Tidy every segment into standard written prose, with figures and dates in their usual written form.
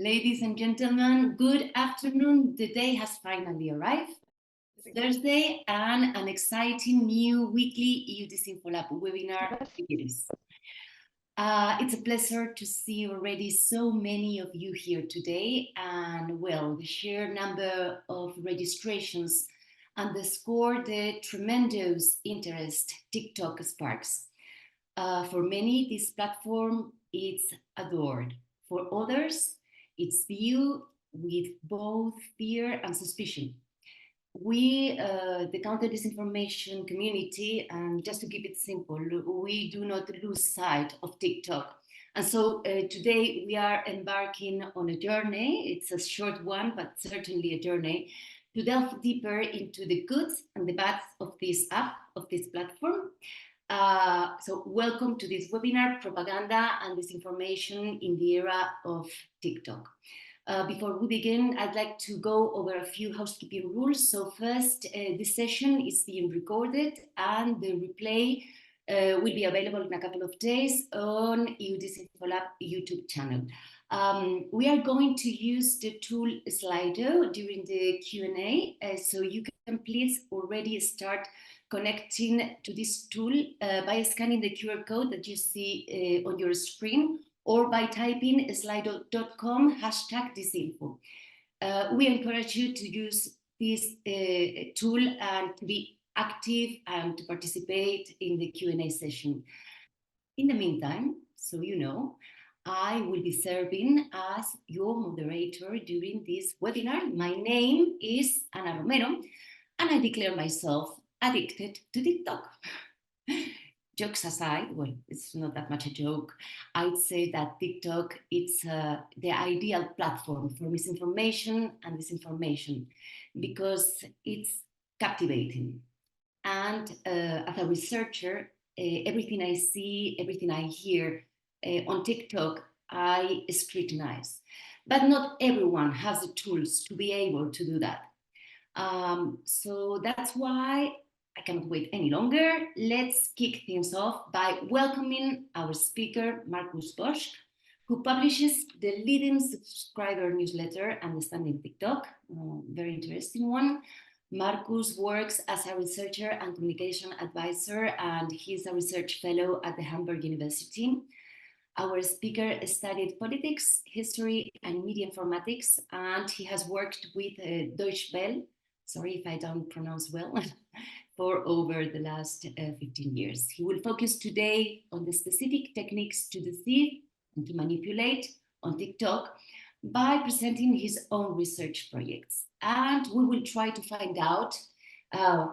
Ladies and gentlemen, good afternoon. The day has finally arrived. Thursday and an exciting new weekly EU DisinfoLab webinar begins. It's a pleasure to see already so many of you here today, and well, the sheer number of registrations underscore the tremendous interest TikTok sparks. For many, this platform is adored. For others, it's viewed with both fear and suspicion. We, the counter disinformation community, and just to keep it simple, we do not lose sight of TikTok. And so today we are embarking on a journey. It's a short one, but certainly a journey to delve deeper into the goods and the bads of this app, of this platform. So welcome to this webinar, Propaganda and Disinformation in the Era of TikTok. Before we begin, I'd like to go over a few housekeeping rules. So first, this session is being recorded and the replay will be available in a couple of days on EU DisinfoLab YouTube channel. We are going to use the tool Slido during the Q&A, so you can please already start connecting to this tool by scanning the QR code that you see on your screen, or by typing slido.com #disinfo. We encourage you to use this tool and to be active and to participate in the Q&A session. In the meantime, so you know, I will be serving as your moderator during this webinar. My name is Ana Romero, and I declare myself addicted to TikTok. Jokes aside, well, it's not that much a joke. I'd say that TikTok is the ideal platform for misinformation and disinformation because it's captivating. And as a researcher, everything I see, everything I hear on TikTok, I scrutinize. But not everyone has the tools to be able to do that. So that's why I can't wait any longer. Let's kick things off by welcoming our speaker, Markus Bösch, who publishes the leading subscriber newsletter, Understanding TikTok, very interesting one. Markus works as a researcher and communication advisor, and he's a research fellow at the Hamburg University. Our speaker studied politics, history, and media informatics, and he has worked with Deutsche Welle, sorry if I don't pronounce well, for over the last 15 years. He will focus today on the specific techniques to deceive and to manipulate on TikTok by presenting his own research projects. And we will try to find out,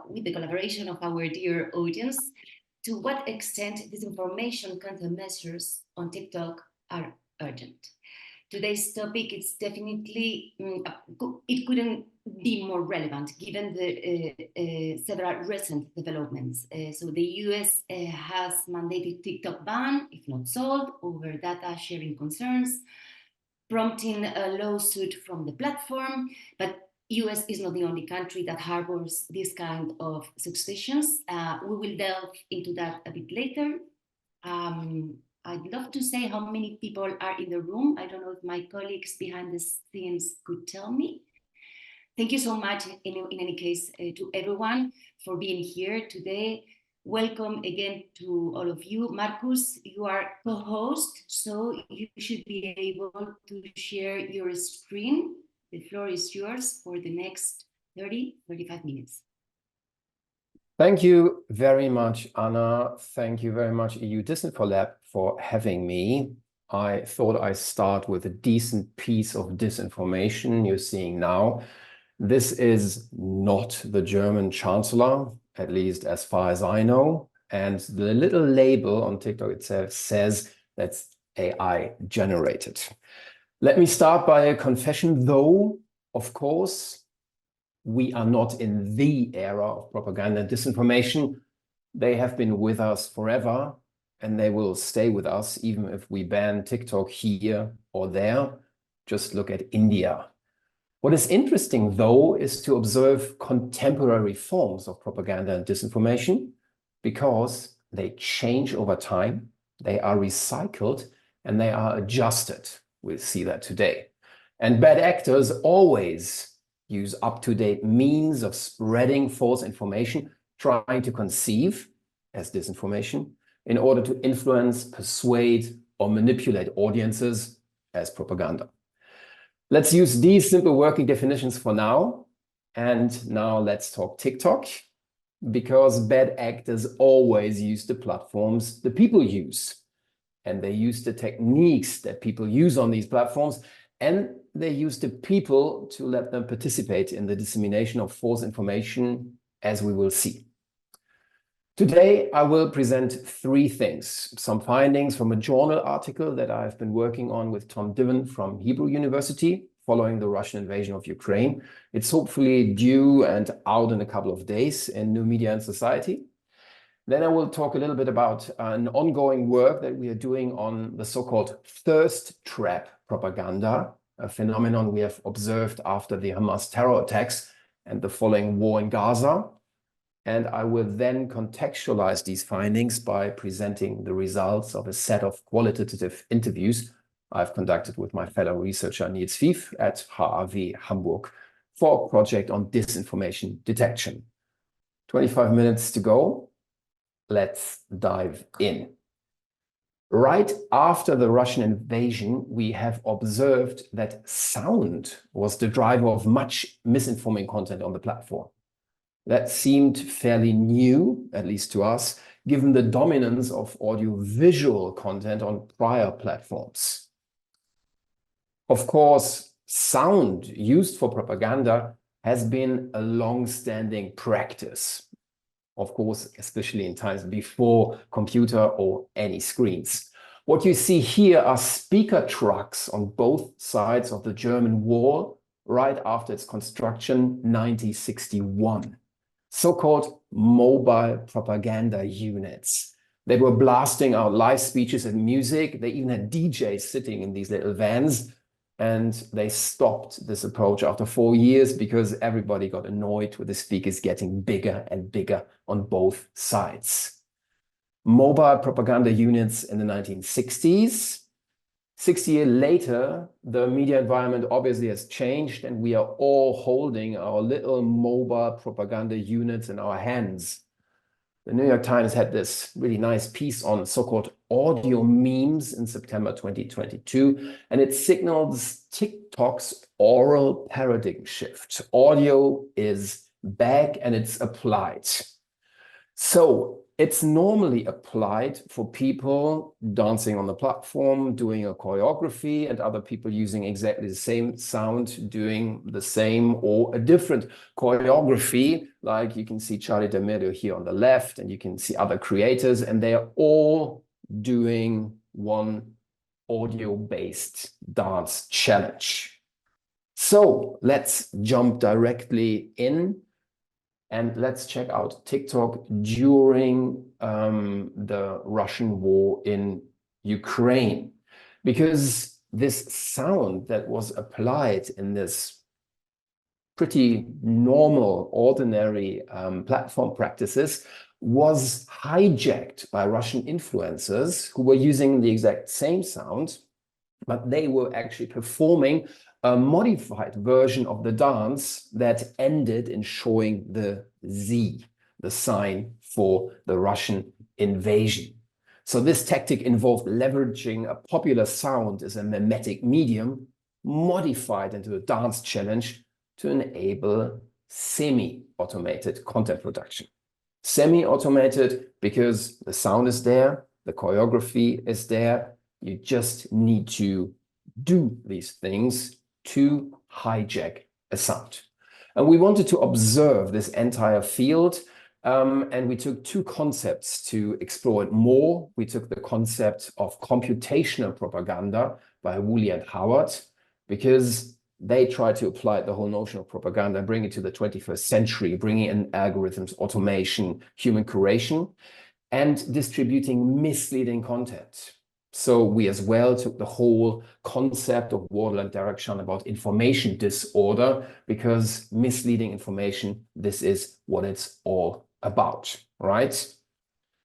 with the collaboration of our dear audience, to what extent disinformation countermeasures on TikTok are urgent. Today's topic is definitely, it couldn't be more relevant given the several recent developments. So the US has mandated TikTok ban, if not solved, over data sharing concerns, prompting a lawsuit from the platform. But US is not the only country that harbors this kind of suspicions. We will delve into that a bit later. I'd love to say how many people are in the room. I don't know if my colleagues behind the scenes could tell me. Thank you so much, in any case, to everyone for being here today. Welcome again to all of you. Markus, you are co-host, so you should be able to share your screen. The floor is yours for the next 30-35 minutes. Thank you very much, Anna. Thank you very much, EU DisinfoLab, for having me. I thought I'd start with a decent piece of disinformation you're seeing now. This is not the German Chancellor, at least as far as I know. And the little label on TikTok itself says that's AI generated. Let me start by a confession, though, of course, we are not in the era of propaganda and disinformation. They have been with us forever, and they will stay with us even if we ban TikTok here or there. Just look at India. What is interesting, though, is to observe contemporary forms of propaganda and disinformation because they change over time, they are recycled, and they are adjusted. We'll see that today. And bad actors always use up-to-date means of spreading false information, trying to conceive as disinformation in order to influence, persuade, or manipulate audiences as propaganda. Let's use these simple working definitions for now. And now let's talk TikTok, because bad actors always use the platforms the people use. And they use the techniques that people use on these platforms, and they use the people to let them participate in the dissemination of false information, as we will see. Today, I will present three things. Some findings from a journal article that I've been working on with Tom Diven from Hebrew University following the Russian invasion of Ukraine. It's hopefully due and out in a couple of days in New Media and Society. Then I will talk a little bit about an ongoing work that we are doing on the so-called thirst trap propaganda, a phenomenon we have observed after the Hamas terror attacks and the following war in Gaza. And I will then contextualize these findings by presenting the results of a set of qualitative interviews I've conducted with my fellow researcher Nils Fief at HAW Hamburg for a project on disinformation detection. 25 minutes to go. Let's dive in. Right after the Russian invasion, we have observed that sound was the driver of much misinforming content on the platform. That seemed fairly new, at least to us, given the dominance of audio-visual content on prior platforms. Of course, sound used for propaganda has been a long-standing practice. Of course, especially in times before computer or any screens. What you see here are speaker trucks on both sides of the German wall right after its construction, 1961. So-called mobile propaganda units. They were blasting out live speeches and music. They even had DJs sitting in these little vans, and they stopped this approach after 4 years because everybody got annoyed with the speakers getting bigger and bigger on both sides. Mobile propaganda units in the 1960s. 60 years later, the media environment obviously has changed, and we are all holding our little mobile propaganda units in our hands. The New York Times had this really nice piece on so-called audio memes in September 2022, and it signals TikTok's oral paradigm shift. Audio is back and it's applied. So it's normally applied for people dancing on the platform, doing a choreography, and other people using exactly the same sound, doing the same or a different choreography. Like you can see Charlie D'Amelio here on the left, and you can see other creators, and they are all doing one audio-based dance challenge. So let's jump directly in. And let's check out TikTok during the Russian war in Ukraine, because this sound that was applied in this pretty normal, ordinary platform practices was hijacked by Russian influencers who were using the exact same sound, but they were actually performing a modified version of the dance that ended in showing the Z, the sign for the Russian invasion. So this tactic involved leveraging a popular sound as a mimetic medium, modified into a dance challenge to enable semi-automated content production. Semi-automated because the sound is there, the choreography is there, you just need to do these things to hijack a sound. And we wanted to observe this entire field, and we took two concepts to explore it more. We took the concept of computational propaganda by Woolley and Howard, because they try to apply the whole notion of propaganda and bring it to the 21st century, bringing in algorithms, automation, human curation, and distributing misleading content. So we as well took the whole concept of Wardle and Derek-Chan about information disorder, because misleading information, this is what it's all about, right?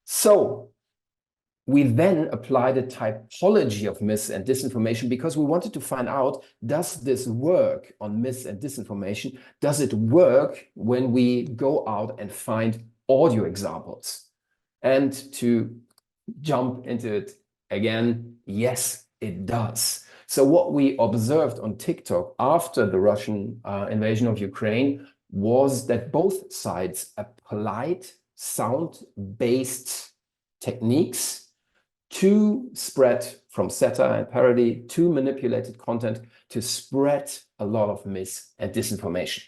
So We then applied a typology of mis and disinformation because we wanted to find out, does this work on mis and disinformation? Does it work when we go out and find audio examples? And to jump into it again, yes, it does. So what we observed on TikTok after the Russian invasion of Ukraine was that both sides applied sound-based techniques to spread from satire and parody to manipulated content to spread a lot of mis and disinformation.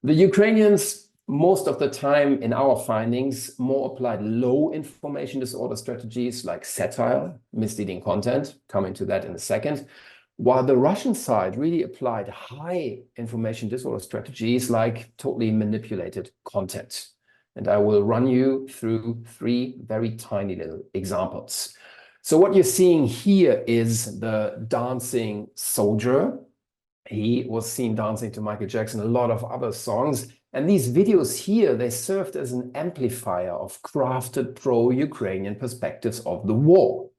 The Ukrainians, most of the time in our findings, more applied low information disorder strategies like satire, misleading content, coming to that in a second, while the Russian side really applied high information disorder strategies like totally manipulated content. And I will run you through 3 very tiny little examples. So what you're seeing here is the dancing soldier. He was seen dancing to Michael Jackson, a lot of other songs. And these videos here, they served as an amplifier of crafted pro-Ukrainian perspectives of the war.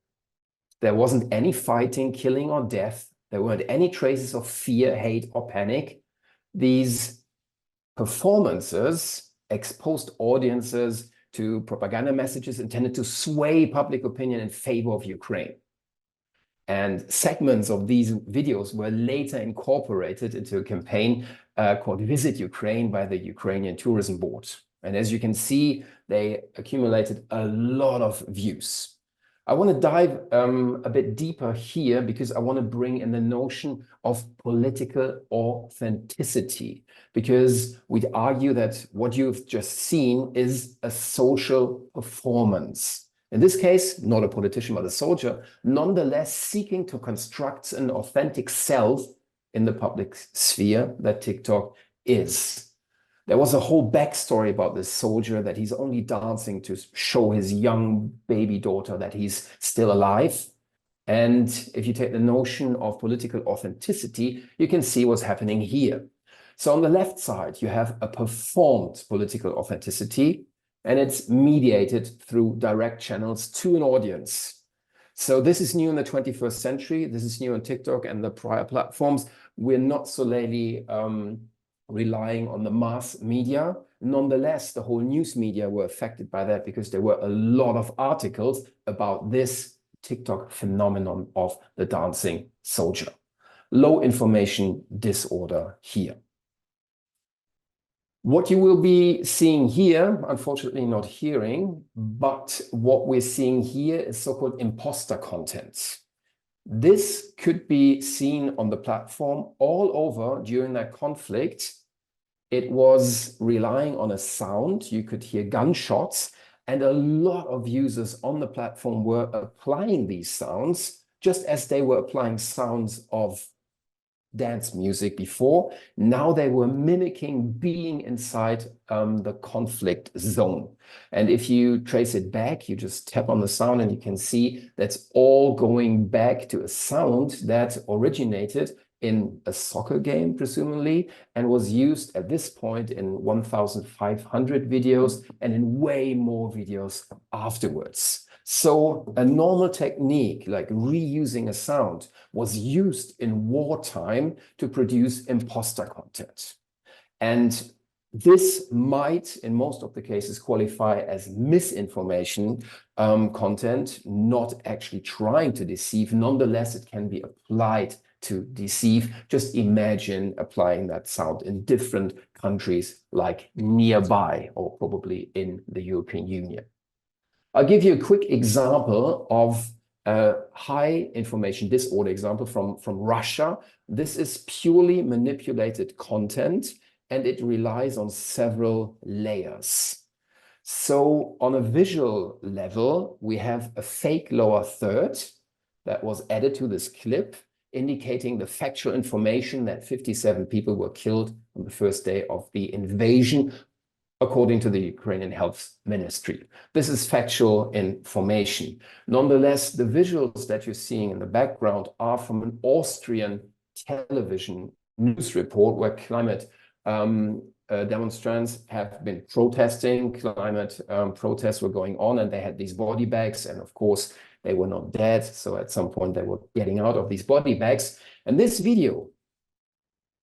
There wasn't any fighting, killing, or death. There weren't any traces of fear, hate, or panic. These performances exposed audiences to propaganda messages intended to sway public opinion in favor of Ukraine. And segments of these videos were later incorporated into a campaign called Visit Ukraine by the Ukrainian Tourism Board. And as you can see, they accumulated a lot of views. I want to dive a bit deeper here because I want to bring in the notion of political authenticity, because we'd argue that what you've just seen is a social performance. In this case, not a politician, but a soldier, nonetheless seeking to construct an authentic self in the public sphere that TikTok is. There was a whole backstory about this soldier, that he's only dancing to show his young baby daughter that he's still alive. And if you take the notion of political authenticity, you can see what's happening here. So on the left side, you have a performed political authenticity, and it's mediated through direct channels to an audience. So this is new in the 21st century. This is new on TikTok and the prior platforms. We're not solely relying on the mass media. Nonetheless, the whole news media were affected by that because there were a lot of articles about this TikTok phenomenon of the dancing soldier. Low information disorder here. What you will be seeing here, unfortunately not hearing, but what we're seeing here is so-called imposter content. This could be seen on the platform all over during that conflict. It was relying on a sound. You could hear gunshots, and a lot of users on the platform were applying these sounds, just as they were applying sounds of dance music before. Now they were mimicking being inside the conflict zone. And if you trace it back, you just tap on the sound and you can see that's all going back to a sound that originated in a soccer game, presumably, and was used at this point in 1,500 videos and in way more videos afterwards. So a normal technique like reusing a sound was used in wartime to produce imposter content. And this might, in most of the cases, qualify as misinformation content, not actually trying to deceive. Nonetheless, it can be applied to deceive. Just imagine applying that sound in different countries like nearby or probably in the European Union. I'll give you a quick example of a high information disorder example from Russia. This is purely manipulated content, and it relies on several layers. So on a visual level, we have a fake lower third that was added to this clip, indicating the factual information that 57 people were killed on the first day of the invasion, according to the Ukrainian Health Ministry. This is factual information. Nonetheless, the visuals that you're seeing in the background are from an Austrian television news report where climate demonstrants have been protesting. Climate protests were going on, and they had these body bags, and of course they were not dead, so at some point they were getting out of these body bags. And this video,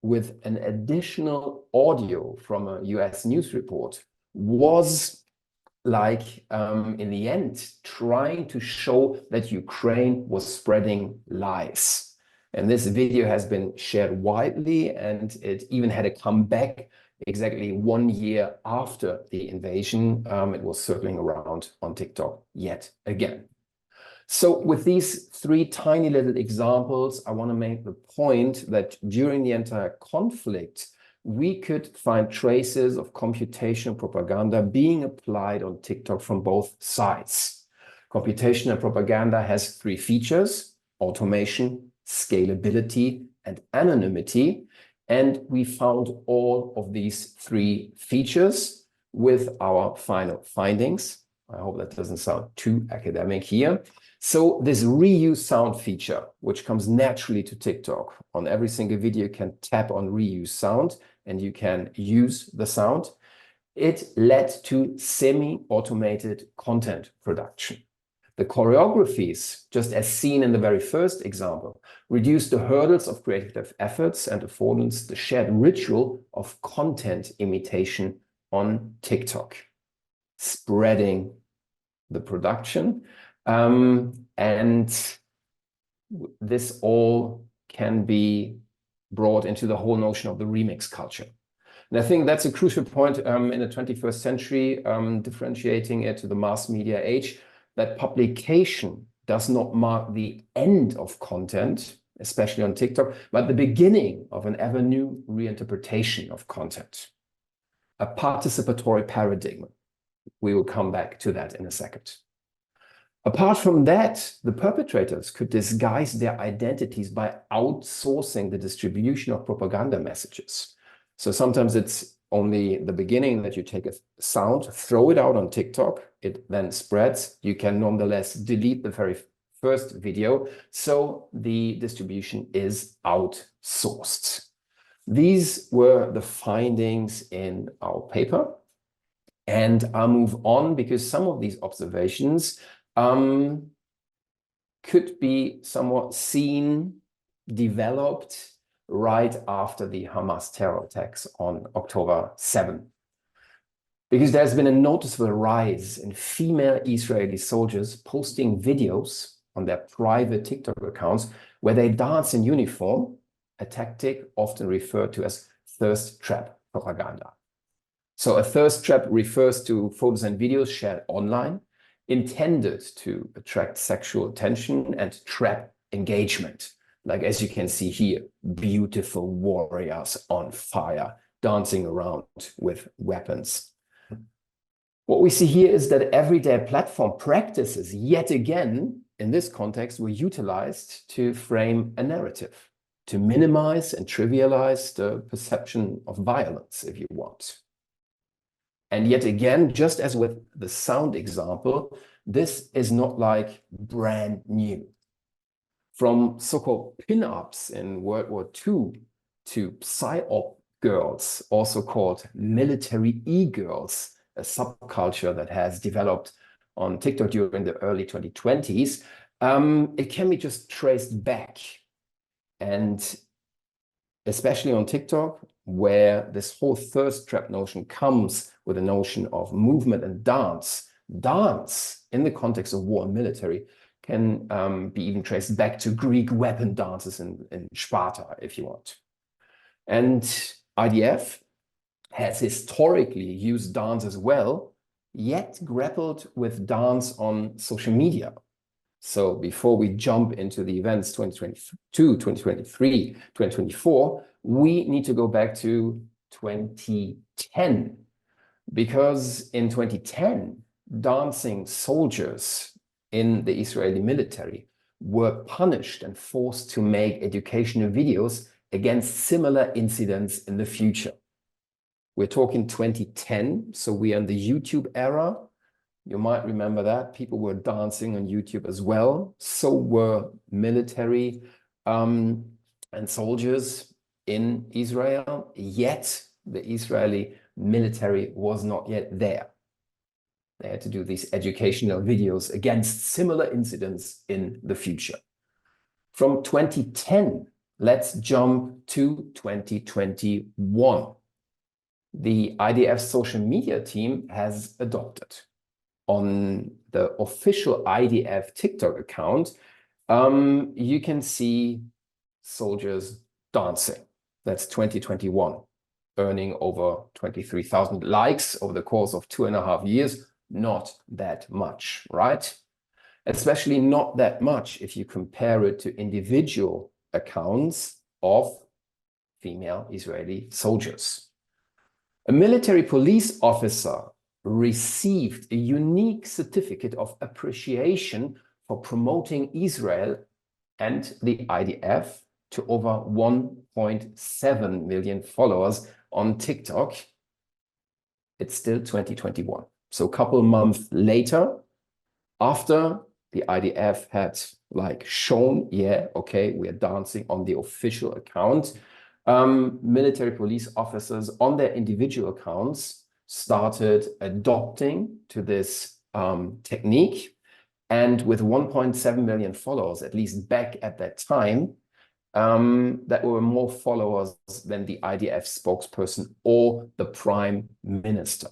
with an additional audio from a US news report, was like, in the end, trying to show that Ukraine was spreading lies. And this video has been shared widely, and it even had a comeback exactly 1 year after the invasion. It was circling around on TikTok yet again. So with these 3 tiny little examples, I want to make the point that during the entire conflict, we could find traces of computational propaganda being applied on TikTok from both sides. Computational propaganda has 3 features: automation, scalability, and anonymity. And we found all of these 3 features with our final findings. I hope that doesn't sound too academic here. So this reuse sound feature, which comes naturally to TikTok, on every single video you can tap on reuse sound and you can use the sound. It led to semi-automated content production. The choreographies, just as seen in the very first example, reduced the hurdles of creative efforts and affordance the shared ritual of content imitation on TikTok, spreading the production. And this all can be brought into the whole notion of the remix culture. And I think that's a crucial point in the 21st century, differentiating it to the mass media age, that publication does not mark the end of content, especially on TikTok, but the beginning of an ever new reinterpretation of content, a participatory paradigm. We will come back to that in a second. Apart from that, the perpetrators could disguise their identities by outsourcing the distribution of propaganda messages. So sometimes it's only the beginning that you take a sound, throw it out on TikTok, it then spreads. You can nonetheless delete the very first video. So the distribution is outsourced. These were the findings in our paper. And I'll move on because some of these observations could be somewhat seen, developed right after the Hamas terror attacks on October 7. Because there's been a noticeable rise in female Israeli soldiers posting videos on their private TikTok accounts where they dance in uniform, a tactic often referred to as thirst trap propaganda. So a thirst trap refers to photos and videos shared online, intended to attract sexual attention and trap engagement. Like, as you can see here, beautiful warriors on fire, dancing around with weapons. What we see here is that everyday platform practices, yet again, in this context, were utilized to frame a narrative, to minimize and trivialize the perception of violence, if you want. And yet again, just as with the sound example, this is not like brand new. From so-called pin-ups in World War II to psyop girls, also called military e-girls, a subculture that has developed on TikTok during the early 2020s, it can be just traced back. And especially on TikTok, where this whole thirst trap notion comes with a notion of movement and dance. Dance, in the context of war and military, can be even traced back to Greek weapon dances in Sparta, if you want. And IDF has historically used dance as well, yet grappled with dance on social media. So before we jump into the events 2022, 2023, 2024, we need to go back to 2010. Because in 2010, dancing soldiers in the Israeli military were punished and forced to make educational videos against similar incidents in the future. We're talking 2010, so we are in the YouTube era. You might remember that. People were dancing on YouTube as well. So were military and soldiers in Israel. Yet the Israeli military was not yet there. They had to do these educational videos against similar incidents in the future. From 2010, let's jump to 2021. The IDF social media team has adopted. On the official IDF TikTok account, you can see soldiers dancing. That's 2021, earning over 23,000 likes over the course of 2.5 years. Not that much, right? Especially not that much if you compare it to individual accounts of female Israeli soldiers. A military police officer received a unique certificate of appreciation for promoting Israel and the IDF to over 1.7 million followers on TikTok. It's still 2021. So a couple months later, after the IDF had shown, yeah, okay, we are dancing on the official account, military police officers on their individual accounts started adopting to this technique. And with 1.7 million followers, at least back at that time, that were more followers than the IDF spokesperson or the prime minister.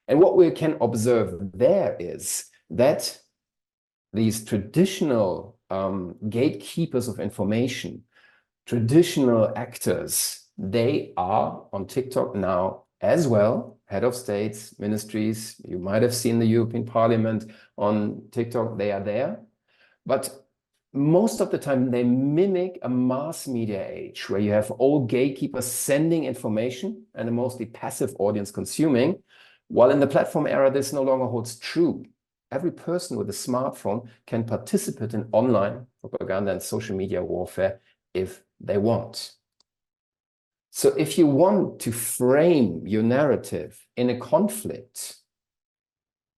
And what we can observe there is that these traditional gatekeepers of information, traditional actors, they are on TikTok now as well, head of states, ministries. You might have seen the European Parliament on TikTok, they are there. But most of the time they mimic a mass media age where you have all gatekeepers sending information and a mostly passive audience consuming. While in the platform era, this no longer holds true. Every person with a smartphone can participate in online propaganda and social media warfare if they want. So if you want to frame your narrative in a conflict,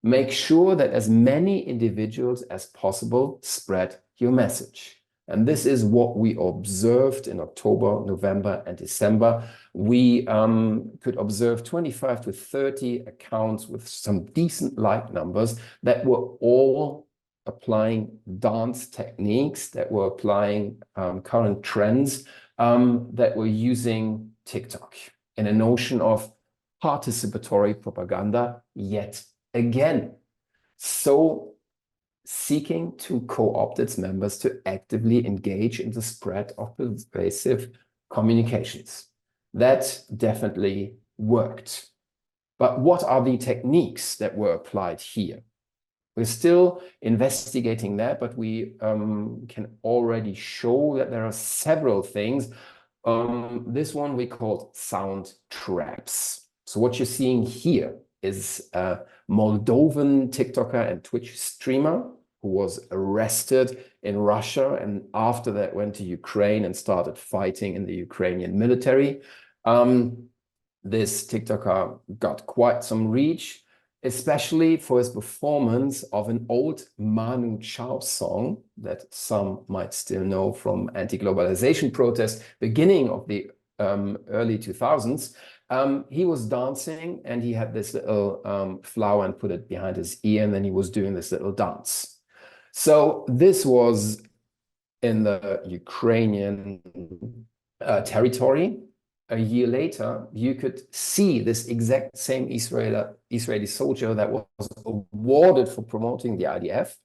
make sure that as many individuals as possible spread your message. And this is what we observed in October, November, and December. We could observe 25 to 30 accounts with some decent like numbers that were all applying dance techniques, that were applying current trends, that were using TikTok in a notion of participatory propaganda yet again. So seeking to co-opt its members to actively engage in the spread of pervasive communications. That definitely worked. But what are the techniques that were applied here? We're still investigating that, but we can already show that there are several things. This one we called sound traps. So what you're seeing here is a Moldovan TikToker and Twitch streamer who was arrested in Russia and after that went to Ukraine and started fighting in the Ukrainian military. This TikToker got quite some reach, especially for his performance of an old Manu Chao song that some might still know from anti-globalization protests beginning of the early 2000s. He was dancing and he had this little flower and put it behind his ear, and then he was doing this little dance. So this was in the Ukrainian territory. A year later, you could see this exact same Israeli soldier that was awarded for promoting the IDF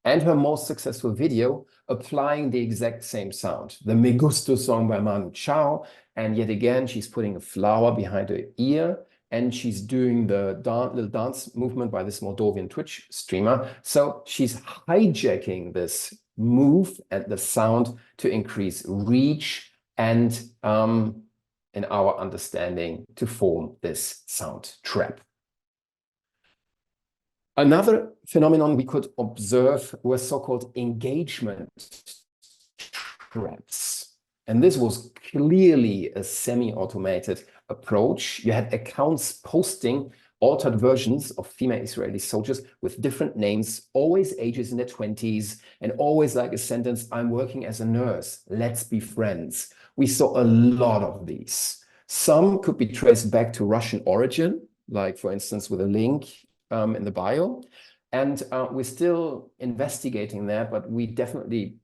and her most successful video applying the exact same sound, the Me Gusto song by Manu Chao. And yet again, she's putting a flower behind her ear and she's doing the little dance movement by this Moldovan Twitch streamer. So she's hijacking this move and the sound to increase reach and, in our understanding, to form this sound trap. Another phenomenon we could observe were so-called engagement traps. And this was clearly a semi-automated approach. You had accounts posting altered versions of female Israeli soldiers with different names, always ages in their 20s, and always like a sentence, "I'm working as a nurse, let's be friends." We saw a lot of these. Some could be traced back to Russian origin, like for instance with a link in the bio. And we're still investigating that, but we definitely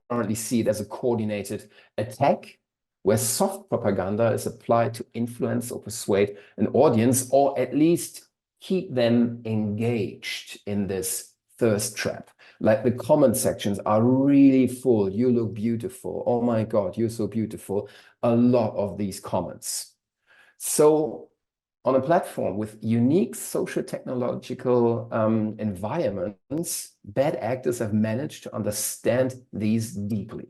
currently see it as a coordinated attack where soft propaganda is applied to influence or persuade an audience, or at least keep them engaged in this thirst trap. Like the comment sections are really full. You look beautiful. Oh my God, you're so beautiful. A lot of these comments. So on a platform with unique social technological environments, bad actors have managed to understand these deeply.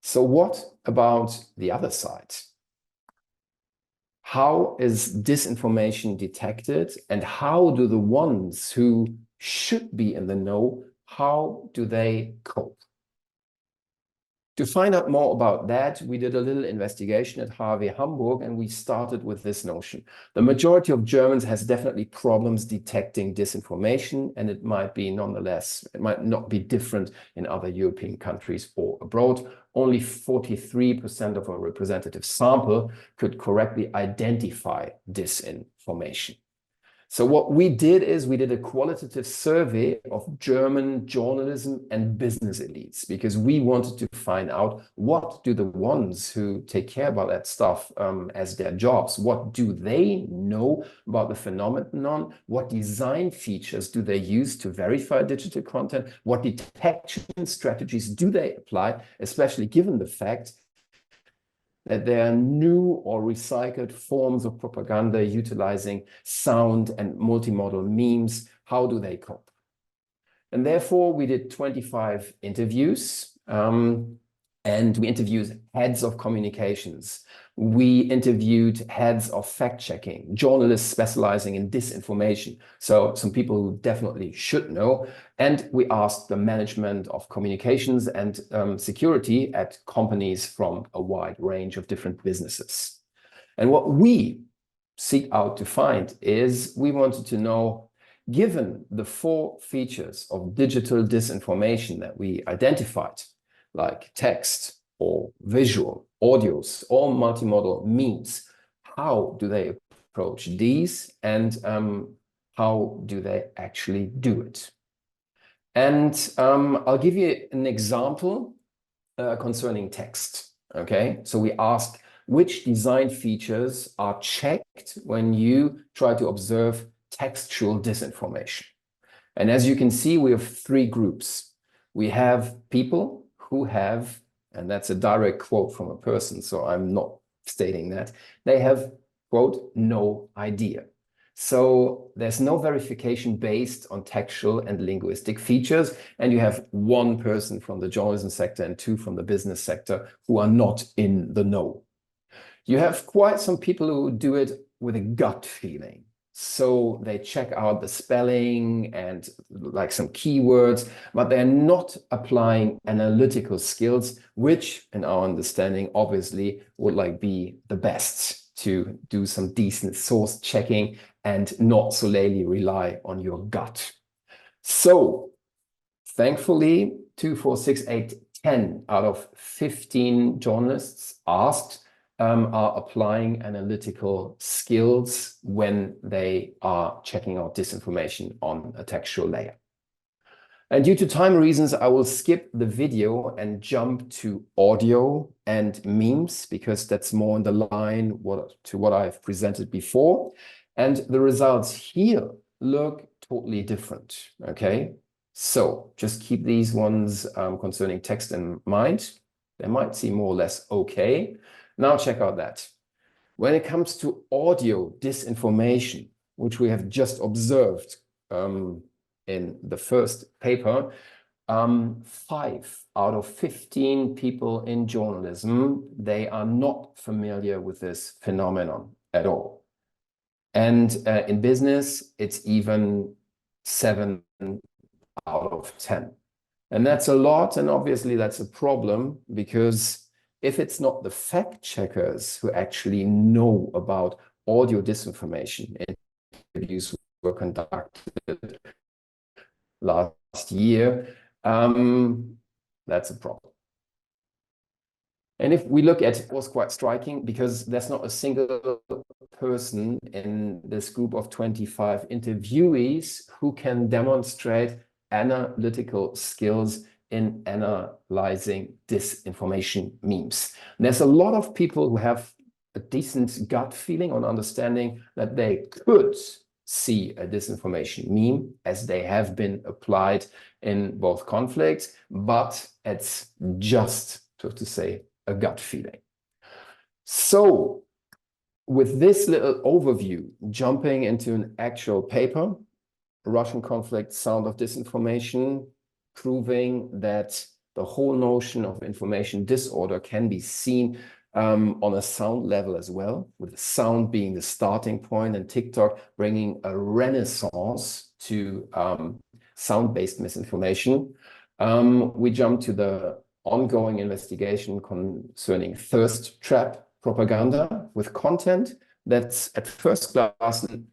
So what about the other side? How is disinformation detected, and how do the ones who should be in the know, how do they cope? To find out more about that, we did a little investigation at Hamburg, and we started with this notion. The majority of Germans has definitely problems detecting disinformation, and it might be nonetheless, it might not be different in other European countries or abroad. Only 43% of a representative sample could correctly identify disinformation. So what we did is we did a qualitative survey of German journalism and business elites, because we wanted to find out, what do the ones who take care about that stuff as their jobs, what do they know about the phenomenon? What design features do they use to verify digital content? What detection strategies do they apply, especially given the fact that there are new or recycled forms of propaganda utilizing sound and multimodal memes? How do they cope? And therefore, we did 25 interviews, and we interviewed heads of communications. We interviewed heads of fact-checking, journalists specializing in disinformation, so some people who definitely should know. And we asked the management of communications and security at companies from a wide range of different businesses. And what we seek out to find is, we wanted to know, given the 4 features of digital disinformation that we identified, like text or visual, audios, or multimodal memes, how do they approach these, and how do they actually do it? And I'll give you an example concerning text. Okay, so we asked, which design features are checked when you try to observe textual disinformation? And as you can see, we have 3 groups. We have people who have, and that's a direct quote from a person, so I'm not stating that, they have, quote, no idea. So there's no verification based on textual and linguistic features, and you have 1 person from the journalism sector and 2 from the business sector who are not in the know. You have quite some people who do it with a gut feeling. So they check out the spelling and like some keywords, but they're not applying analytical skills, which in our understanding obviously would like be the best to do some decent source checking and not solely rely on your gut. So thankfully, 2, 4, 6, 8, 10 out of 15 journalists asked are applying analytical skills when they are checking out disinformation on a textual layer. And due to time reasons, I will skip the video and jump to audio and memes, because that's more in the line to what I've presented before. And the results here look totally different, okay? So just keep these ones concerning text in mind. They might seem more or less okay. Now check out that. When it comes to audio disinformation, which we have just observed in the first paper, 5 out of 15 people in journalism, they are not familiar with this phenomenon at all. And in business, it's even 7 out of 10. And that's a lot, and obviously that's a problem, because if it's not the fact checkers who actually know about audio disinformation, interviews were conducted last year, that's a problem. And if we look at, it was quite striking because there's not a single person in this group of 25 interviewees who can demonstrate analytical skills in analyzing disinformation memes. And there's a lot of people who have a decent gut feeling on understanding that they could see a disinformation meme as they have been applied in both conflicts, but it's just, so to say, a gut feeling. So with this little overview, jumping into an actual paper, Russian conflict, sound of disinformation, proving that the whole notion of information disorder can be seen on a sound level as well, with the sound being the starting point and TikTok bringing a renaissance to sound-based misinformation. We jump to the ongoing investigation concerning thirst trap propaganda with content that's at first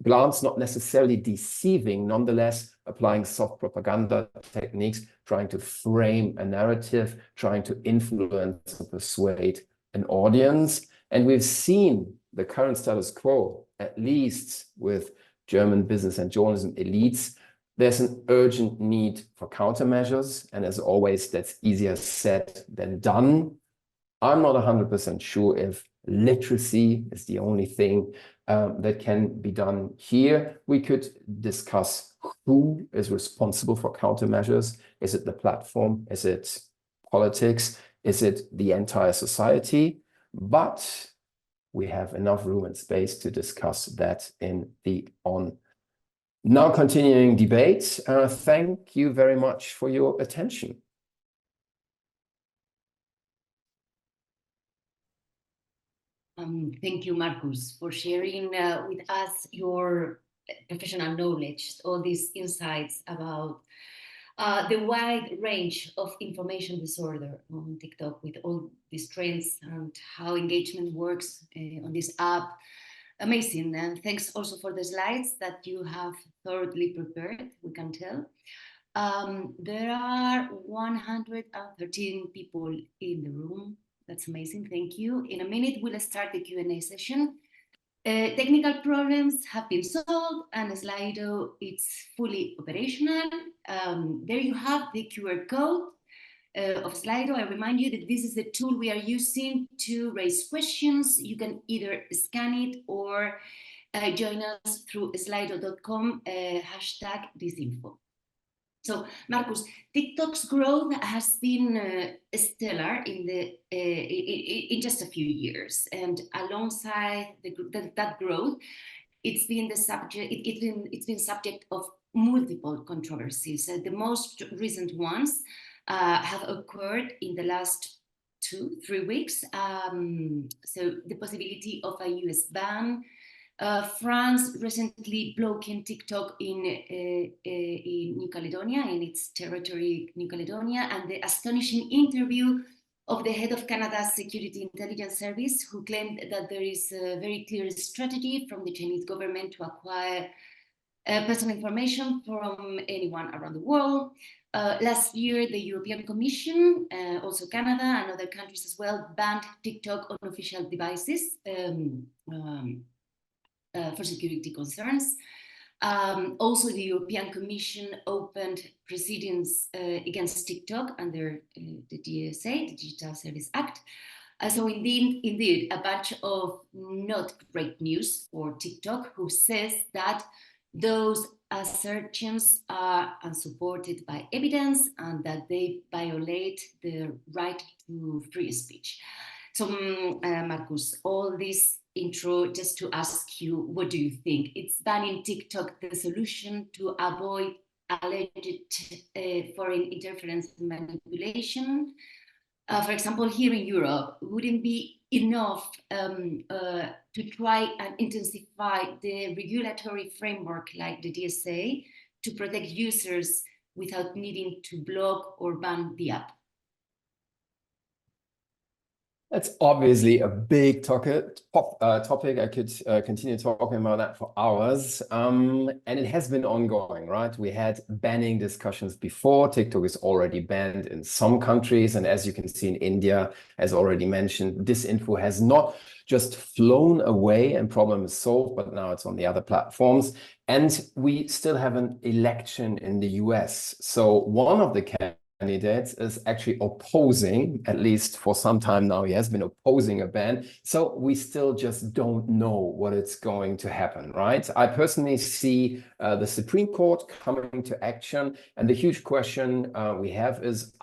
glance not necessarily deceiving, nonetheless applying soft propaganda techniques, trying to frame a narrative, trying to influence and persuade an audience. And we've seen the current status quo, at least with German business and journalism elites. There's an urgent need for countermeasures. And as always, that's easier said than done. I'm not 100% sure if literacy is the only thing that can be done here. We could discuss who is responsible for countermeasures. Is it the platform? Is it politics? Is it the entire society? But we have enough room and space to discuss that in the now continuing debate. Thank you very much for your attention. Thank you, Marcus, for sharing with us your professional knowledge, all these insights about the wide range of information disorder on TikTok with all these trends and how engagement works on this app. Amazing. And thanks also for the slides that you have thoroughly prepared, we can tell. There are 113 people in the room. That's amazing. Thank you. In a minute, we'll start the Q&A session. Technical problems have been solved and Slido is fully operational. There you have the QR code of Slido. I remind you that this is the tool we are using to raise questions. You can either scan it or join us through slido.com #disinfo. So, Marcus, TikTok's growth has been stellar in just a few years, and alongside that growth, it's been the subject. It's been subject of multiple controversies. The most recent ones have occurred in the last 2-3 weeks. So, the possibility of a US ban. France recently blocking TikTok in New Caledonia, in its territory, New Caledonia, and the astonishing interview of the head of Canada's Security Intelligence Service, who claimed that there is a very clear strategy from the Chinese government to acquire personal information from anyone around the world. Last year, the European Commission, also Canada and other countries as well, banned TikTok on official devices. For security concerns. Also, the European Commission opened proceedings against TikTok under the DSA, the Digital Service Act. So indeed, a bunch of not great news for TikTok, who says that those assertions are unsupported by evidence and that they violate the right to free speech. So, Marcus, all this intro just to ask you, what do you think? It's banning TikTok the solution to avoid alleged foreign interference and manipulation? For example, here in Europe, wouldn't be enough to try and intensify the regulatory framework like the DSA to protect users without needing to block or ban the app? That's obviously a big topic. I could continue talking about that for hours. And it has been ongoing, right? We had banning discussions before. TikTok is already banned in some countries. And as you can see in India, as already mentioned, disinfo has not just flown away and problem is solved, but now it's on the other platforms. And we still have an election in the US. So one of the candidates is actually opposing, at least for some time now, he has been opposing a ban. So we still just don't know what it's going to happen, right? I personally see the Supreme Court coming to action. And the huge question we have is,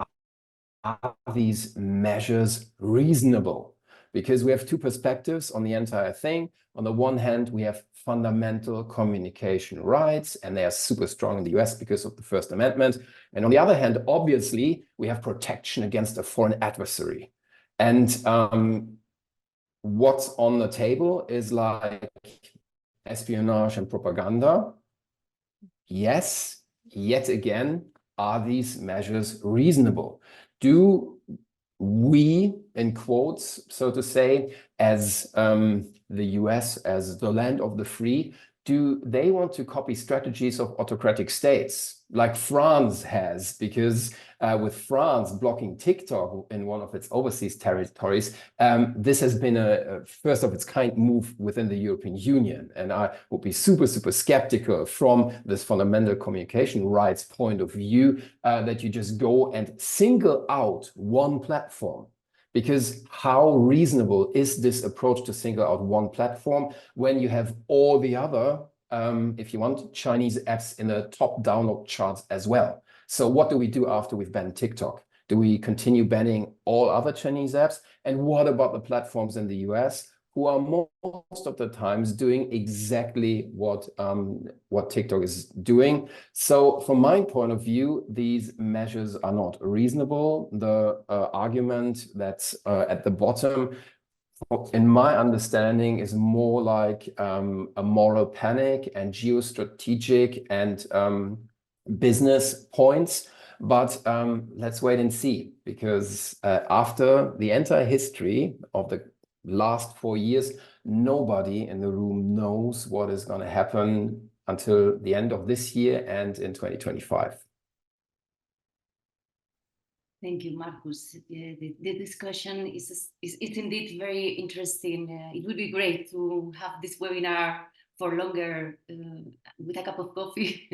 are these measures reasonable? Because we have two perspectives on the entire thing. On the one hand, we have fundamental communication rights, and they are super strong in the US because of the First Amendment. And on the other hand, obviously, we have protection against a foreign adversary. And what's on the table is like espionage and propaganda. Yes, yet again, are these measures reasonable? Do we, in quotes, so to say, as the US, as the land of the free, do they want to copy strategies of autocratic states like France has? Because with France blocking TikTok in one of its overseas territories, this has been a first of its kind move within the European Union. And I would be super, super skeptical from this fundamental communication rights point of view that you just go and single out one platform. Because how reasonable is this approach to single out one platform when you have all the other, if you want, Chinese apps in the top download charts as well? So what do we do after we've banned TikTok? Do we continue banning all other Chinese apps? And what about the platforms in the US who are most of the times doing exactly what TikTok is doing? So from my point of view, these measures are not reasonable. The argument that's at the bottom, in my understanding, is more like a moral panic and geostrategic and business points. But let's wait and see, because after the entire history of the last 4 years, nobody in the room knows what is going to happen until the end of this year and in 2025. Thank you, Marcus. The discussion is indeed very interesting. It would be great to have this webinar for longer with a cup of coffee.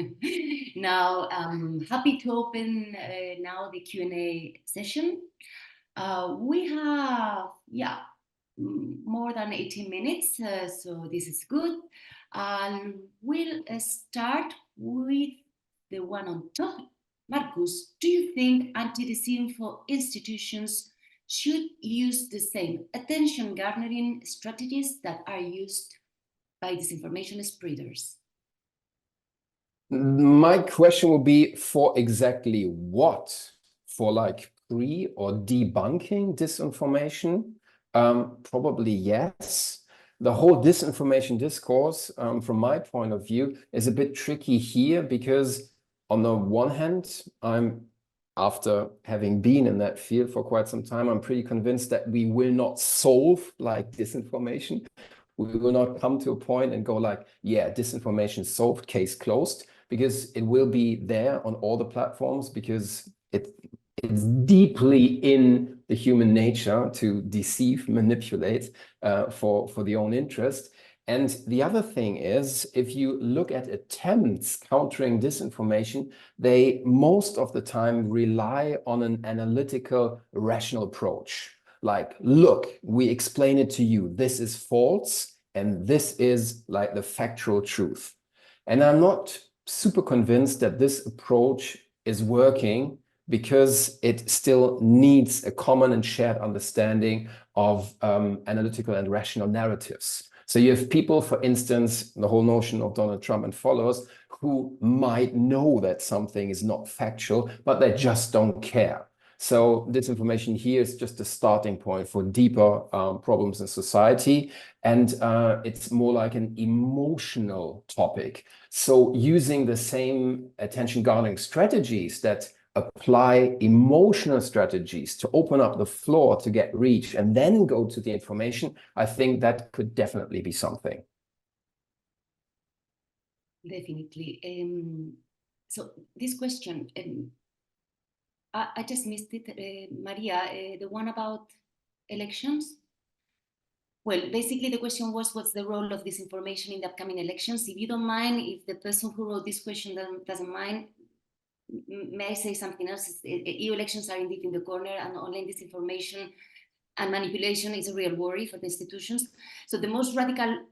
Now, I'm happy to open now the Q&A session. We have, more than 18 minutes, so this is good. We'll start with the one on top. Marcus, do you think anti-disinfo institutions should use the same attention-garnering strategies that are used by disinformation spreaders? My question would be, for exactly what? For like pre or debunking disinformation? Probably yes. The whole disinformation discourse, from my point of view, is a bit tricky here because on the one hand, after having been in that field for quite some time, I'm pretty convinced that we will not solve like disinformation. We will not come to a point and go like, yeah, disinformation solved, case closed, because it will be there on all the platforms, because it's deeply in the human nature to deceive, manipulate for the own interest. And the other thing is, if you look at attempts countering disinformation, they most of the time rely on an analytical, rational approach. Like, look, we explain it to you. This is false, and this is like the factual truth. And I'm not super convinced that this approach is working, because it still needs a common and shared understanding of analytical and rational narratives. So you have people, for instance, the whole notion of Donald Trump and followers, who might know that something is not factual, but they just don't care. So disinformation here is just a starting point for deeper problems in society. And it's more like an emotional topic. So using the same attention-garnering strategies that apply emotional strategies to open up the floor to get reach and then go to the information, I think that could definitely be something. Definitely. So this question, I just missed it, Maria, the one about elections. Well, basically the question was, what's the role of disinformation in the upcoming elections? If you don't mind, if the person who wrote this question doesn't mind, may I say something else? EU elections are indeed in the corner, and online disinformation and manipulation is a real worry for the institutions. So the most radical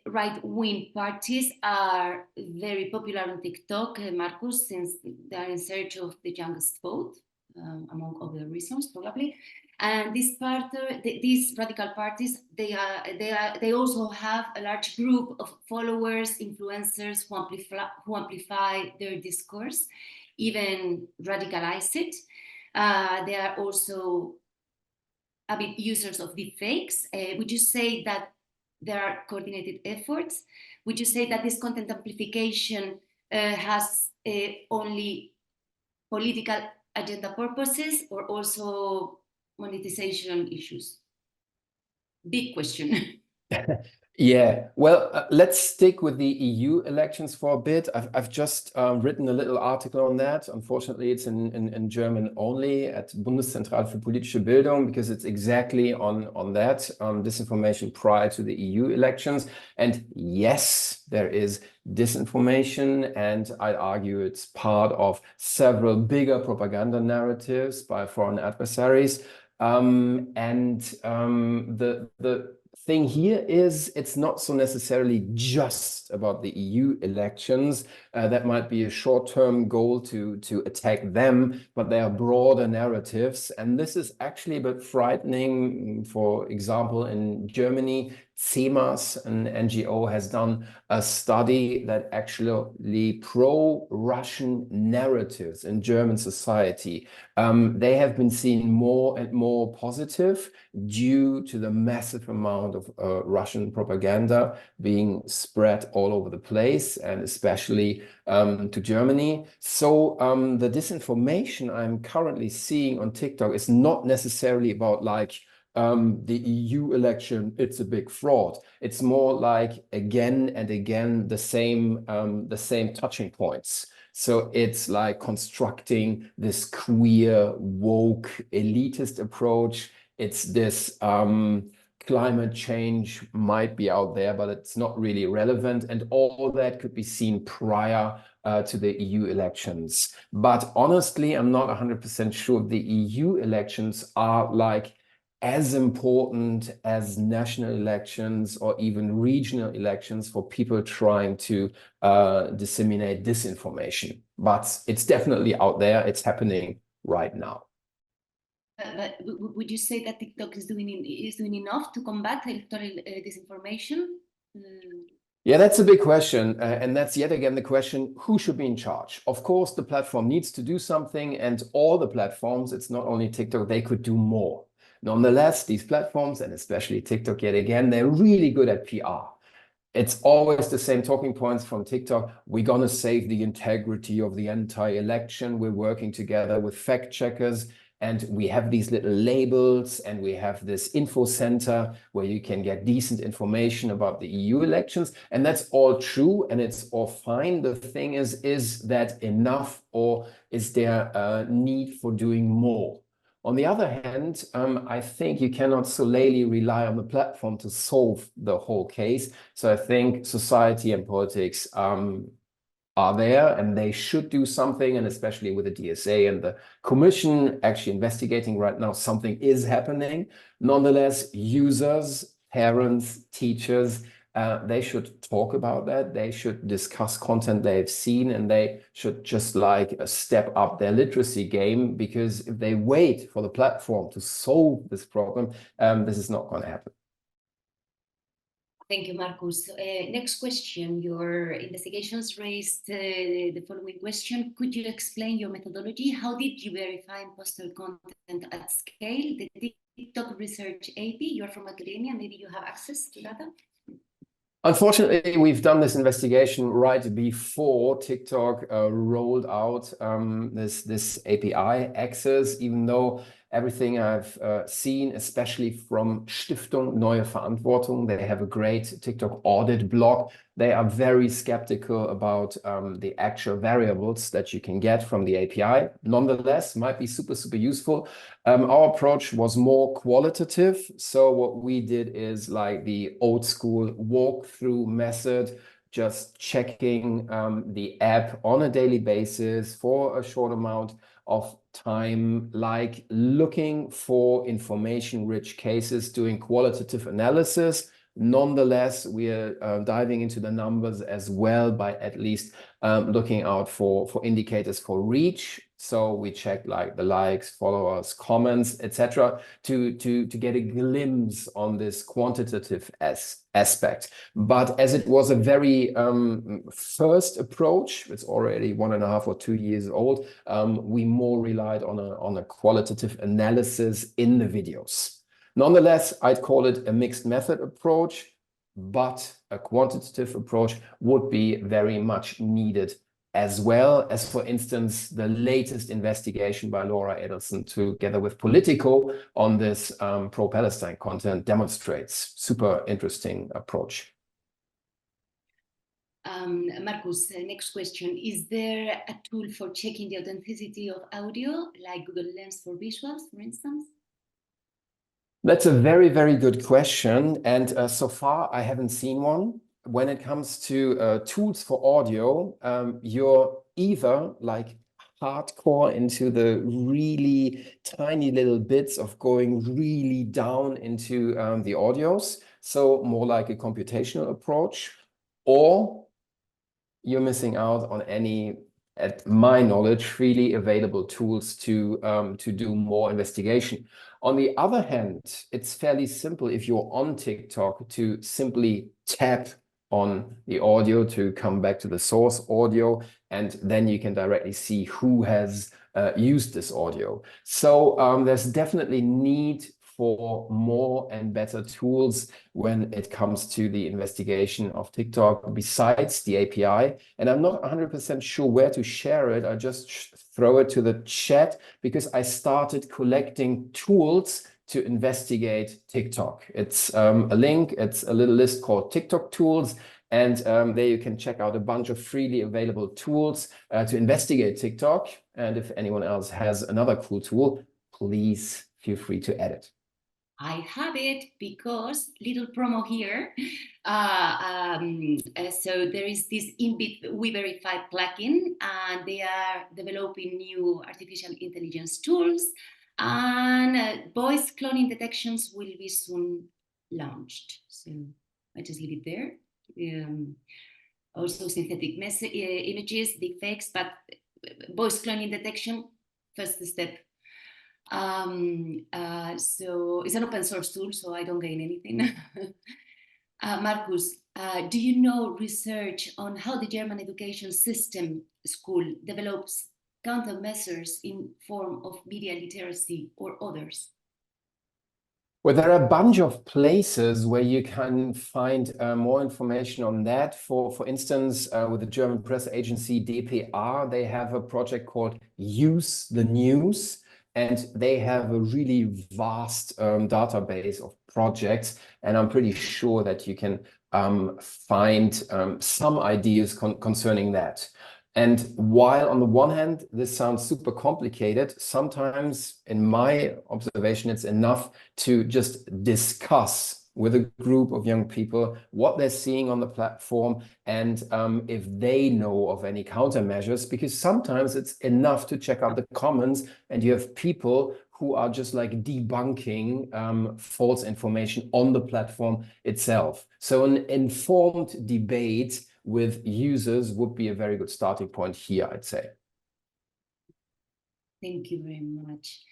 right-wing parties are very popular on TikTok, Marcus, since they are in search of the youngest vote, among other reasons, probably. And these radical parties, they also have a large group of followers, influencers who amplify their discourse, even radicalize it. They are also avid users of deepfakes. Would you say that there are coordinated efforts? Would you say that this content amplification has only political agenda purposes or also monetization issues? Big question. Yeah, well, let's stick with the EU elections for a bit. I've just written a little article on that. Unfortunately, it's in German only at Bundeszentrale für politische Bildung, because it's exactly on that, disinformation prior to the EU elections. And yes, there is disinformation, and I'd argue it's part of several bigger propaganda narratives by foreign adversaries. The thing here is it's not so necessarily just about the EU elections. That might be a short-term goal to attack them, but there are broader narratives. And this is actually a bit frightening. For example, in Germany, CEMAS, an NGO, has done a study that actually pro-Russian narratives in German society, they have been seen more and more positive due to the massive amount of Russian propaganda being spread all over the place, and especially to Germany. So the disinformation I'm currently seeing on TikTok is not necessarily about like the EU election, it's a big fraud. It's more like again and again the same touching points. So it's like constructing this queer, woke, elitist approach. It's this climate change might be out there, but it's not really relevant. And all that could be seen prior to the EU elections. But honestly, I'm not 100% sure the EU elections are like as important as national elections or even regional elections for people trying to disseminate disinformation. But it's definitely out there. It's happening right now. But would you say that TikTok is doing enough to combat electoral disinformation? Yeah, that's a big question. And that's yet again the question, who should be in charge? Of course, the platform needs to do something, and all the platforms, it's not only TikTok, they could do more. Nonetheless, these platforms, and especially TikTok yet again, they're really good at PR. It's always the same talking points from TikTok. We're going to save the integrity of the entire election. We're working together with fact checkers, and we have these little labels, and we have this info center where you can get decent information about the EU elections. And that's all true, and it's all fine. The thing is that enough, or is there a need for doing more? On the other hand, I think you cannot solely rely on the platform to solve the whole case. So I think society and politics are there, and they should do something, and especially with the DSA and the Commission actually investigating right now, something is happening. Nonetheless, users, parents, teachers, they should talk about that. They should discuss content they've seen, and they should just like step up their literacy game, because if they wait for the platform to solve this problem, this is not going to happen. Thank you, Marcus. Next question. Your investigations raised the following question. Could you explain your methodology? How did you verify imposter content at scale? The TikTok research AP, you're from academia, maybe you have access to data? Unfortunately, we've done this investigation right before TikTok rolled out this API access, even though everything I've seen, especially from Stiftung Neue Verantwortung, they have a great TikTok audit blog. They are very skeptical about the actual variables that you can get from the API. Nonetheless, might be super, super useful. Our approach was more qualitative. So what we did is like the old school walkthrough method, just checking the app on a daily basis for a short amount of time, like looking for information-rich cases, doing qualitative analysis. Nonetheless, we are diving into the numbers as well by at least looking out for indicators for reach. So we check like the likes, followers, comments, etc., to get a glimpse on this quantitative aspect. But as it was a very first approach, it's already 1.5 or 2 years old, we more relied on a qualitative analysis in the videos. Nonetheless, I'd call it a mixed method approach, but a quantitative approach would be very much needed, as well as, for instance, the latest investigation by Laura Edelson together with Politico on this pro-Palestine content demonstrates. Super interesting approach. Marcus, next question. Is there a tool for checking the authenticity of audio, like Google Lens for visuals, for instance? That's a very, very good question. And so far, I haven't seen one. When it comes to tools for audio, you're either like hardcore into the really tiny little bits of going really down into the audios, so more like a computational approach, or you're missing out on any, at my knowledge, freely available tools to do more investigation. On the other hand, it's fairly simple if you're on TikTok to simply tap on the audio to come back to the source audio, and then you can directly see who has used this audio. So there's definitely need for more and better tools when it comes to the investigation of TikTok besides the API. And I'm not 100% sure where to share it. I just throw it to the chat because I started collecting tools to investigate TikTok. It's a link, it's a little list called TikTok tools. And there you can check out a bunch of freely available tools to investigate TikTok. And if anyone else has another cool tool, please feel free to add it. I have it because little promo here. So there is this Inbit We Verify plugin, and they are developing new artificial intelligence tools, and voice cloning detections will be soon launched. So I just leave it there. Also synthetic images, deepfakes, but voice cloning detection, first step. So it's an open source tool, so I don't gain anything. Marcus, do you know research on how the German education system school develops countermeasures in form of media literacy or others? Well, there are a bunch of places where you can find more information on that. For instance, with the German press agency DPR, they have a project called Use the News. And they have a really vast database of projects. And I'm pretty sure that you can find some ideas concerning that. And while on the one hand, this sounds super complicated, sometimes in my observation, it's enough to just discuss with a group of young people what they're seeing on the platform and if they know of any countermeasures, because sometimes it's enough to check out the comments and you have people who are just like debunking false information on the platform itself. So an informed debate with users would be a very good starting point here, I'd say. Thank you very much.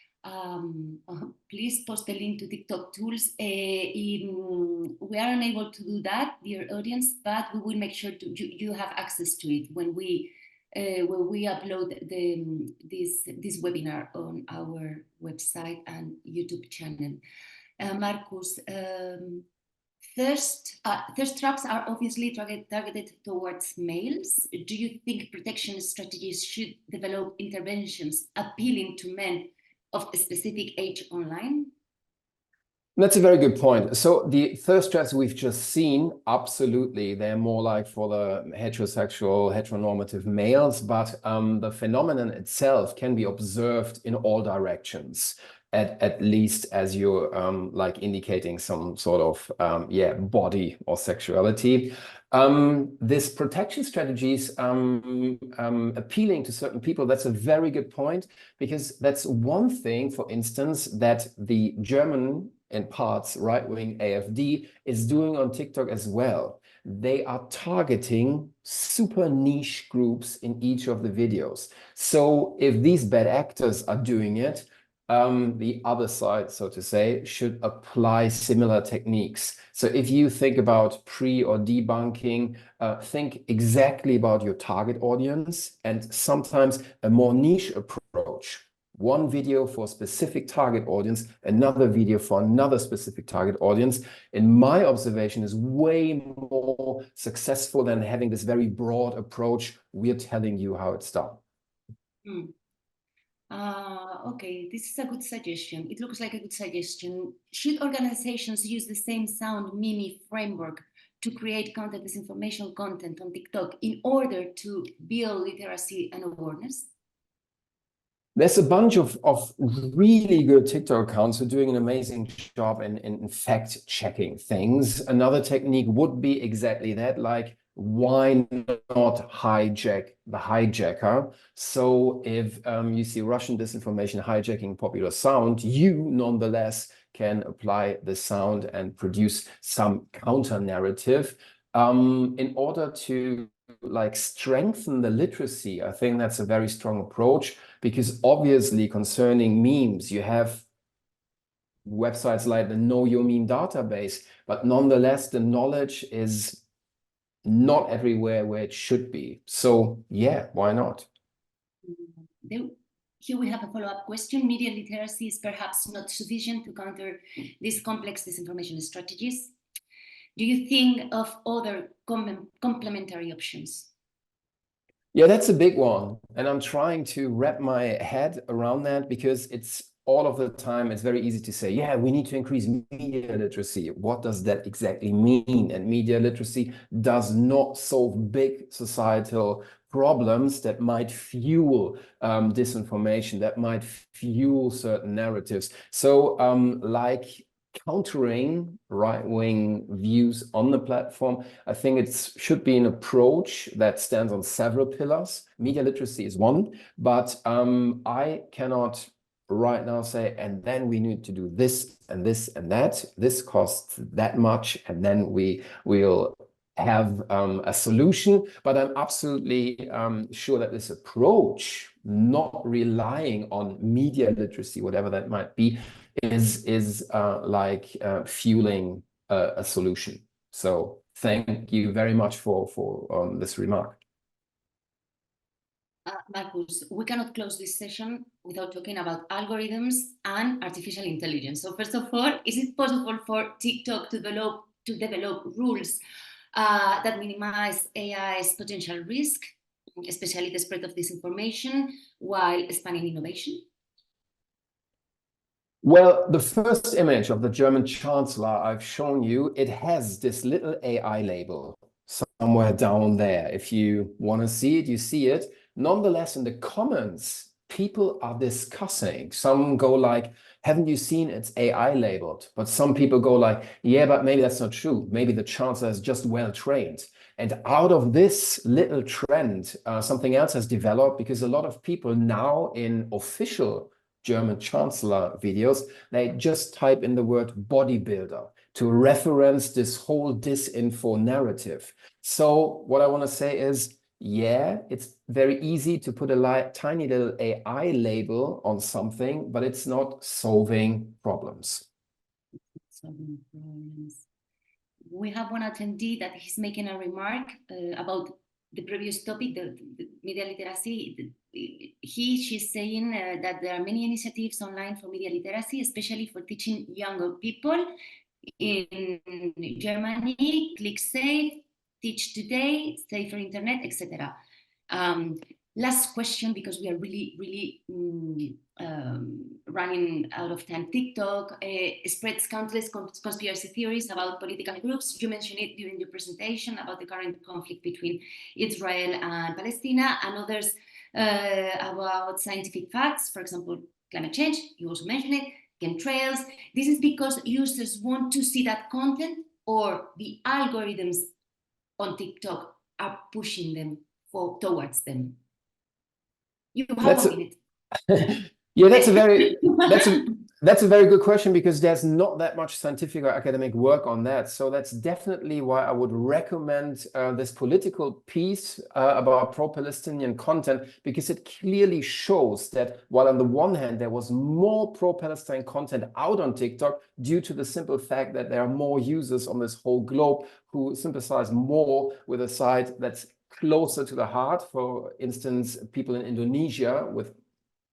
Please post the link to TikTok tools. We are unable to do that, dear audience, but we will make sure you have access to it when we upload this webinar on our website and YouTube channel. Marcus, thirst traps are obviously targeted towards males. Do you think protection strategies should develop interventions appealing to men of a specific age online? That's a very good point. So the thirst traps we've just seen, absolutely, they're more like for the heterosexual, heteronormative males, but the phenomenon itself can be observed in all directions, at least as you're like indicating some sort of body or sexuality. This protection strategies appealing to certain people, that's a very good point, because that's one thing, for instance, that the German in parts right-wing AfD is doing on TikTok as well. They are targeting super niche groups in each of the videos. So if these bad actors are doing it, the other side, so to say, should apply similar techniques. So if you think about pre or debunking, think exactly about your target audience and sometimes a more niche approach. One video for a specific target audience, another video for another specific target audience, in my observation, is way more successful than having this very broad approach. We're telling you how it's done. Okay, this is a good suggestion. It looks like a good suggestion. Should organizations use the same sound mimi framework to create counter disinformation content on TikTok in order to build literacy and awareness? There's a bunch of really good TikTok accounts who are doing an amazing job in fact-checking things. Another technique would be exactly that, like, why not hijack the hijacker? So if you see Russian disinformation hijacking popular sound, you nonetheless can apply the sound and produce some counter narrative in order to like strengthen the literacy. I think that's a very strong approach, because obviously concerning memes, you have websites like the Know Your Meme database, but nonetheless, the knowledge is not everywhere where it should be. So yeah, why not? Here we have a follow-up question. Media literacy is perhaps not sufficient to counter these complex disinformation strategies. Do you think of other complementary options? Yeah, that's a big one. And I'm trying to wrap my head around that, because it's all of the time, it's very easy to say, yeah, we need to increase media literacy. What does that exactly mean? And media literacy does not solve big societal problems that might fuel disinformation, that might fuel certain narratives. So like countering right-wing views on the platform, I think it should be an approach that stands on several pillars. Media literacy is one, but I cannot right now say, and then we need to do this and this and that. This costs that much, and then we'll have a solution. But I'm absolutely sure that this approach, not relying on media literacy, whatever that might be, is fueling a solution. So thank you very much for this remark. Marcus, we cannot close this session without talking about algorithms and artificial intelligence. So first of all, is it possible for TikTok to develop rules that minimize AI's potential risk, especially the spread of disinformation, while expanding innovation? Well, the first image of the German Chancellor I've shown you, it has this little AI label somewhere down there. If you want to see it, you see it. Nonetheless, in the comments, people are discussing. Some go like, haven't you seen it's AI labeled? But some people go like, yeah, but maybe that's not true. Maybe the Chancellor is just well trained. And out of this little trend, something else has developed, because a lot of people now in official German Chancellor videos, they just type in the word bodybuilder to reference this whole disinfo narrative. So what I want to say is, yeah, it's very easy to put a tiny little AI label on something, but it's not solving problems. Solving problems. We have one attendee that he's making a remark about the previous topic, the media literacy. She's saying that there are many initiatives online for media literacy, especially for teaching younger people in Germany, click safe, teach today, safer internet, etc. Last question, because we are really running out of time. TikTok spreads countless conspiracy theories about political groups. You mentioned it during your presentation about the current conflict between Israel and Palestine, and others about scientific facts, for example, climate change. You also mentioned it. Chemtrails. This is because users want to see that content, or the algorithms on TikTok are pushing them towards them. You have 1 minute. Yeah, that's a very good question, because there's not that much scientific or academic work on that. So that's definitely why I would recommend this political piece about pro-Palestinian content, because it clearly shows that while on the one hand there was more pro-Palestine content out on TikTok, due to the simple fact that there are more users on this whole globe who sympathize more with a side that's closer to the heart. For instance, people in Indonesia with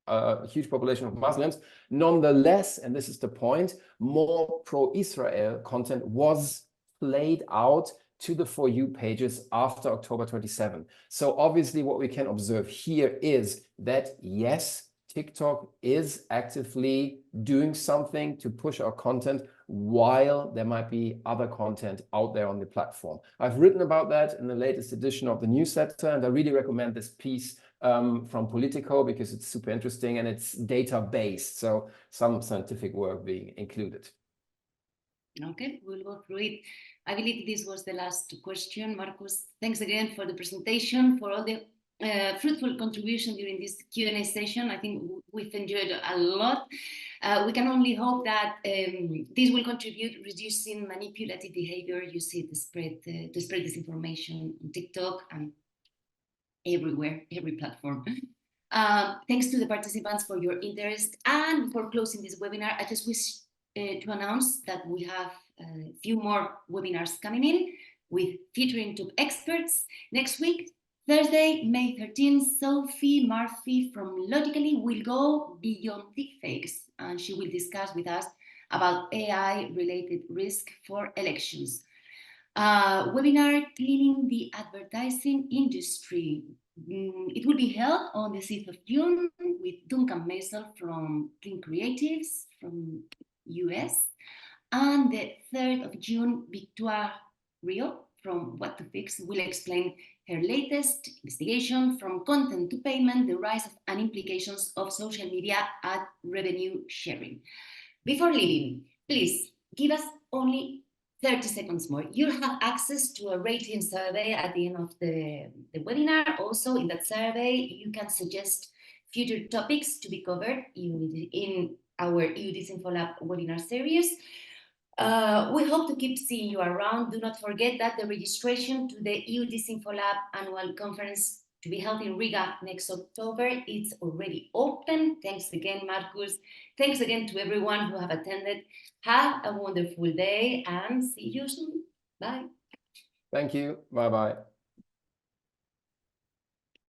a huge population of Muslims. Nonetheless, and this is the point, more pro-Israel content was played out to the For You pages after October 27. So obviously what we can observe here is that, yes, TikTok is actively doing something to push our content, while there might be other content out there on the platform. I've written about that in the latest edition of the newsletter, and I really recommend this piece from Politico, because it's super interesting and it's data-based, so some scientific work being included. Okay, we'll go through it. I believe this was the last question. Marcus, thanks again for the presentation, for all the fruitful contribution during this Q&A session. I think we've enjoyed a lot. We can only hope that this will contribute reducing manipulative behavior you see to spread disinformation on TikTok and everywhere, every platform. Thanks to the participants for your interest. And before closing this webinar, I just wish to announce that we have a few more webinars coming in with featuring top experts. Next week, Thursday, May 13th, Sophie Murphy from Logically will go beyond deepfakes, and she will discuss with us about AI-related risk for elections. Webinar Cleaning the Advertising Industry. It will be held on the 6th of June with Duncan Maisel from Clean Creatives from US, and the 3rd of June, Victoire Rio from What to Fix will explain her latest investigation, From Content to Payment, the rise of and implications of social media ad revenue sharing. Before leaving, please give us only 30 seconds more. You'll have access to a rating survey at the end of the webinar. Also, in that survey, you can suggest future topics to be covered in our EU DisinfoLab webinar series. We hope to keep seeing you around. Do not forget that the registration to the EU DisinfoLab annual conference to be held in Riga next October, it's already open. Thanks again, Marcus. Thanks again to everyone who have attended. Have a wonderful day and see you soon. Bye. Thank you. Bye-bye.